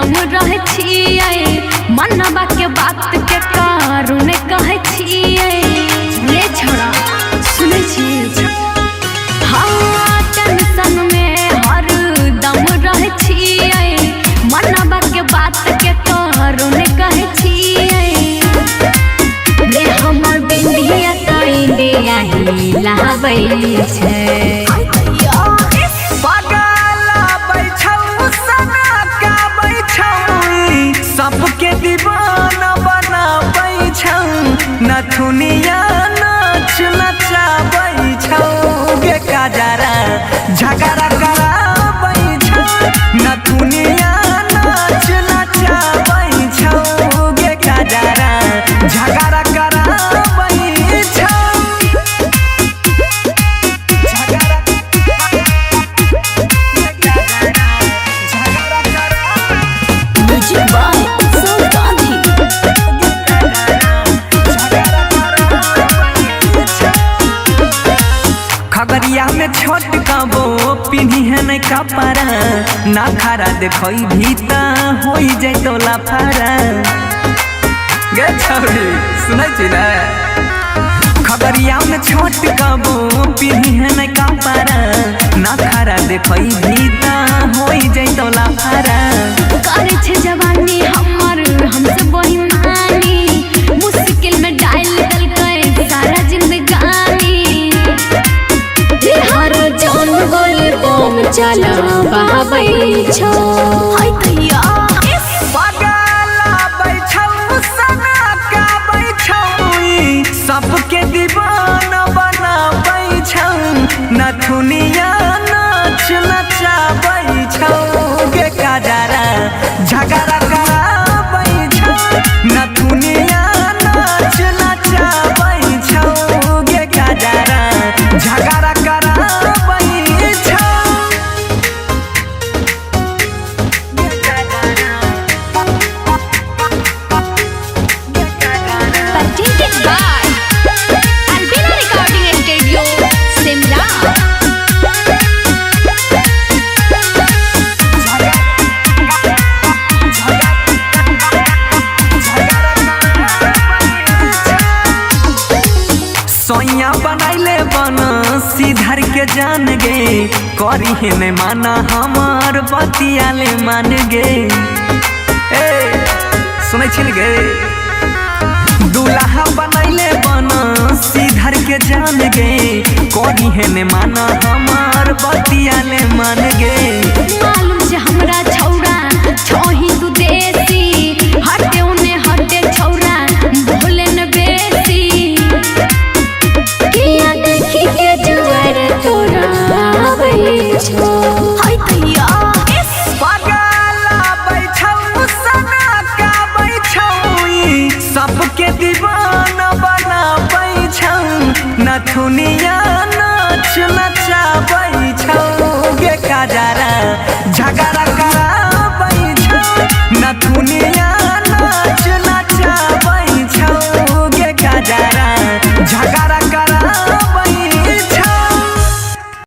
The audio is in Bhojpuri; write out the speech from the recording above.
दम रहे छिए मनबा के बात के कारुण कहे छिए रे छोड़ा सुने छिए हाँ टेंशन में हर दम रहे छिए मनबा के बात के कारुण कहे छिए रे हमर बिंदिया तो इंडिया ही लहबै छै सबके दीवाना बनाबै छौ नथुनिया नाच नचाबै छौ गे काजरा झगड़ा कराबै छौ नथुनिया नाच नचाबै छौ गे काजरा झगड़ा कराबै छौ खगड़िया में छोट काबो पिन्ही है नहीं कपड़ा ना खरा देखई भीता होई जाय तो लाफारा गे छौरी सुनै छी ना खगड़िया में छोट काबो पिन्ही है नहीं कपड़ा ना खरा देखई भीता होई जाय तो लाफारा करे छे जवानी हमर हमसे बहिमानी मुश्किल में डाल दल के सारा जिंदगानी हर जान गोल बम चला बहाबै छौ हाय तैया पगला बैठौ सना गाबै छौ सबके दीवाना बनाबै छौ नथुनिया नाच नचाबै छौ गे काजरा झगड़ा कराबै छौ नथुनिया नाच नचाबै छौ गे काजरा झगड़ा सोइया बनैले बन सीधर के जान गे करी है नहीं माना हमार बतियाले मान गे ए सुनै छी गे दूल्हा बनैले बन सीधर के जान गे करी है नहीं माना हमार बतियाले मान गे मालूम से हमरा छौरा छोही तू देसी हटे उने हटे छौरा बोले न बेसी किया देखी के जुआर तोरा आबै छौ हाय तैया पगला बैठौ सना गाबै छौ सबके दीवाना बनाबै छौ नथुनिया नाच नचाबै छौ गे काजरा झगड़ा